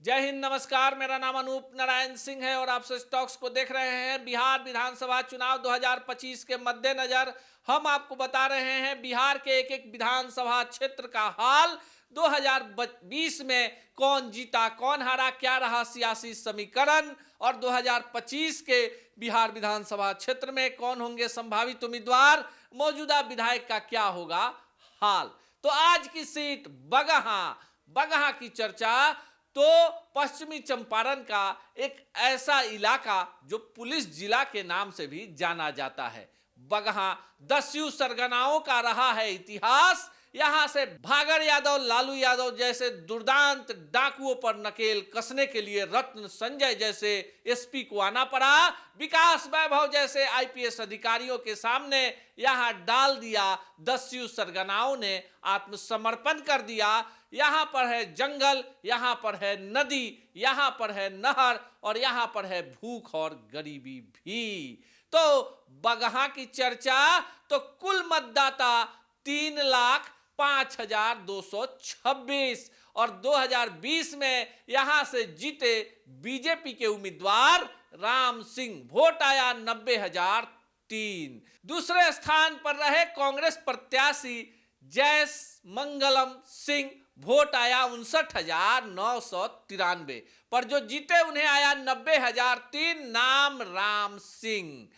जय हिंद, नमस्कार। मेरा नाम अनूप नारायण सिंह है और आप सच टॉक्स को देख रहे हैं। बिहार विधानसभा चुनाव 2025 के मद्देनजर हम आपको बता रहे हैं बिहार के एक एक विधानसभा क्षेत्र का हाल। 2020 में कौन जीता कौन हारा, क्या रहा सियासी समीकरण, और 2025 के बिहार विधानसभा क्षेत्र में कौन होंगे संभावित उम्मीदवार, मौजूदा विधायक का क्या होगा हाल। तो आज की सीट बगहा की चर्चा। तो पश्चिमी चंपारण का एक ऐसा इलाका जो पुलिस जिला के नाम से भी जाना जाता है। बगहा दस्यु सरगनाओं का रहा है इतिहास। यहां से भागर यादव, लालू यादव जैसे दुर्दांत डाकुओं पर नकेल कसने के लिए रत्न संजय जैसे एसपी को आना पड़ा। विकास वैभव जैसे आईपीएस अधिकारियों के सामने यहां डाल दिया। दस्यु सरगनाओं ने आत्मसमर्पण कर दिया। यहां पर है जंगल, यहां पर है नदी, यहां पर है नहर और यहां पर है भूख और गरीबी भी। तो बगहा की चर्चा। तो कुल मतदाता 3,05,226 और 2020 में यहां से जीते बीजेपी के उम्मीदवार राम सिंह। वोट आया 90,003। दूसरे स्थान पर रहे कांग्रेस प्रत्याशी जयमंगलम सिंह। वोट आया 59,993, पर जो जीते उन्हें आया 90,003। नाम राम सिंह।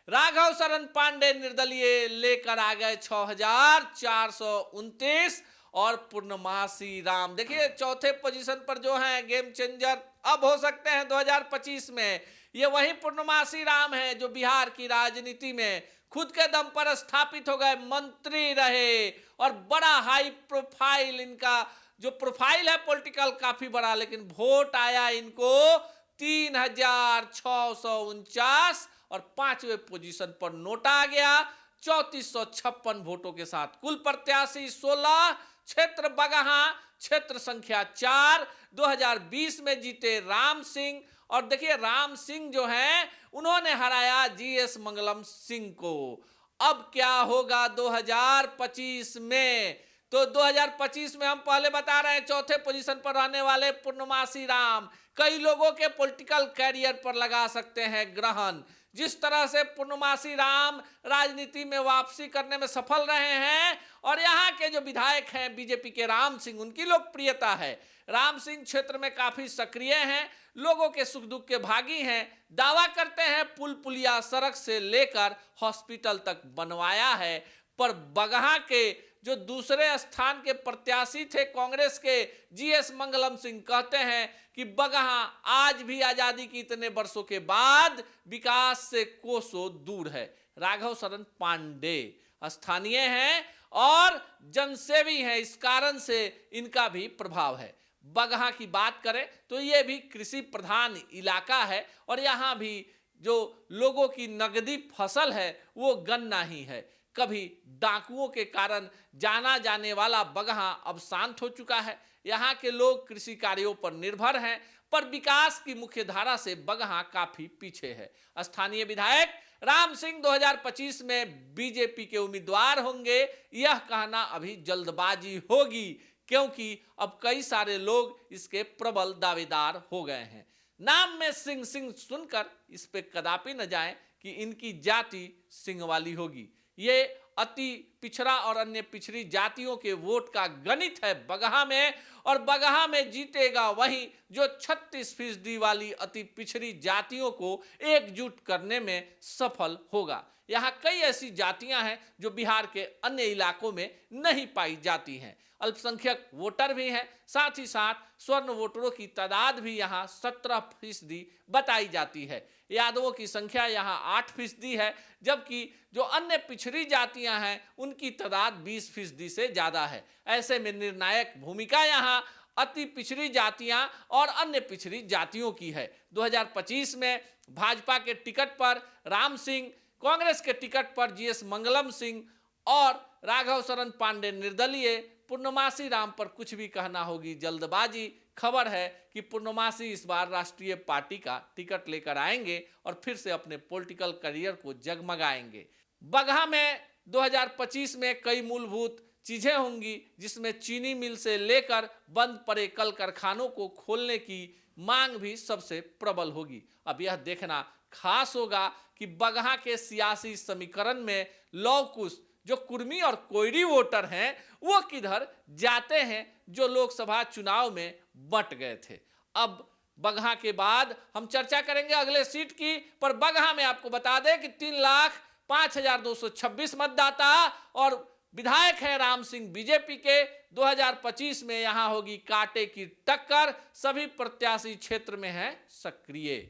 राघव शरण पांडे निर्दलीय लेकर आ गए 6,429 और पूर्णमासी राम देखिए चौथे पोजीशन पर जो है गेम चेंजर अब हो सकते हैं 2025 में। ये वही पूर्णमासी राम है जो बिहार की राजनीति में खुद के दम पर स्थापित हो गए, मंत्री रहे और बड़ा हाई प्रोफाइल इनका जो प्रोफाइल है पॉलिटिकल काफी बड़ा। लेकिन वोट आया इनको 3,649 और 5वें पोजीशन पर नोटा आ गया 3,456 वोटों के साथ। कुल प्रत्याशी 16। क्षेत्र बगहा, क्षेत्र संख्या 4। 2020 में जीते राम सिंह। और देखिए राम सिंह जो हैं उन्होंने हराया जीएस मंगलम सिंह को। अब क्या होगा 2025 में? तो 2025 में हम पहले बता रहे हैं चौथे पोजीशन पर रहने वाले पूर्णमासी राम कई लोगों के पॉलिटिकल कैरियर पर लगा सकते हैं ग्रहण। जिस तरह से पूर्णमासी राम राजनीति में वापसी करने में सफल रहे हैं और यहाँ के जो विधायक हैं बीजेपी के राम सिंह, उनकी लोकप्रियता है। राम सिंह क्षेत्र में काफी सक्रिय हैं, लोगों के सुख दुख के भागी हैं। दावा करते हैं पुल पुलिया सड़क से लेकर हॉस्पिटल तक बनवाया है। पर बगहा के जो दूसरे स्थान के प्रत्याशी थे कांग्रेस के जीएस मंगलम सिंह कहते हैं कि बगहा आज भी आजादी की इतने वर्षों के बाद विकास से कोसों दूर है। राघव शरण पांडे स्थानीय हैं और जनसेवी हैं, इस कारण से इनका भी प्रभाव है। बगहा की बात करें तो यह भी कृषि प्रधान इलाका है और यहाँ भी जो लोगों की नगदी फसल है वो गन्ना ही है। कभी डाकुओं के कारण जाना जाने वाला बगहा अब शांत हो चुका है। यहाँ के लोग कृषि कार्यों पर निर्भर हैं, पर विकास की मुख्य धारा से बगहा काफी पीछे है। स्थानीय विधायक राम सिंह 2025 में बीजेपी के उम्मीदवार होंगे, यह कहना अभी जल्दबाजी होगी क्योंकि अब कई सारे लोग इसके प्रबल दावेदार हो गए हैं। नाम में सिंह सिंह सुनकर इस पे कदापि न जाएं कि इनकी जाति सिंह वाली होगी। ये अति पिछड़ा और अन्य पिछड़ी जातियों के वोट का गणित है बगहा में, और बगहा में जीतेगा वही जो 36% वाली अति पिछड़ी जातियों को एकजुट करने में सफल होगा। यहाँ कई ऐसी जातियां हैं जो बिहार के अन्य इलाकों में नहीं पाई जाती हैं। अल्पसंख्यक वोटर भी हैं, साथ ही साथ स्वर्ण वोटरों की तादाद भी यहाँ 17% बताई जाती है। यादवों की संख्या यहाँ 8% है, जबकि जो अन्य पिछड़ी जातियां हैं उनकी तादाद 20% से ज़्यादा है। ऐसे में निर्णायक भूमिका यहाँ अति पिछड़ी जातियां और अन्य पिछड़ी जातियों की है। 2025 में भाजपा के टिकट पर राम सिंह, कांग्रेस के टिकट पर जीएस मंगलम सिंह और राघव शरण पांडे निर्दलीय। पूर्णमासी राम पर कुछ भी कहना होगी जल्दबाजी। खबर है कि पूर्णमासी इस बार राष्ट्रीय पार्टी का टिकट लेकर आएंगे और फिर से अपने पॉलिटिकल करियर को जगमगाएंगे। बगहा में 2025 में कई मूलभूत चीजें होंगी, जिसमें चीनी मिल से लेकर बंद पड़े कल कारखानों को खोलने की मांग भी सबसे प्रबल होगी। अब यह देखना खास होगा कि बगहा के सियासी समीकरण में लौह कुश जो कुर्मी और कोयरी वोटर हैं वो किधर जाते हैं, जो लोकसभा चुनाव में बंट गए थे। अब बगहा के बाद हम चर्चा करेंगे अगले सीट की, पर बगहा में आपको बता दें कि 3,05,226 मतदाता और विधायक है राम सिंह बीजेपी के। 2025 में यहां होगी कांटे की टक्कर, सभी प्रत्याशी क्षेत्र में हैं सक्रिय।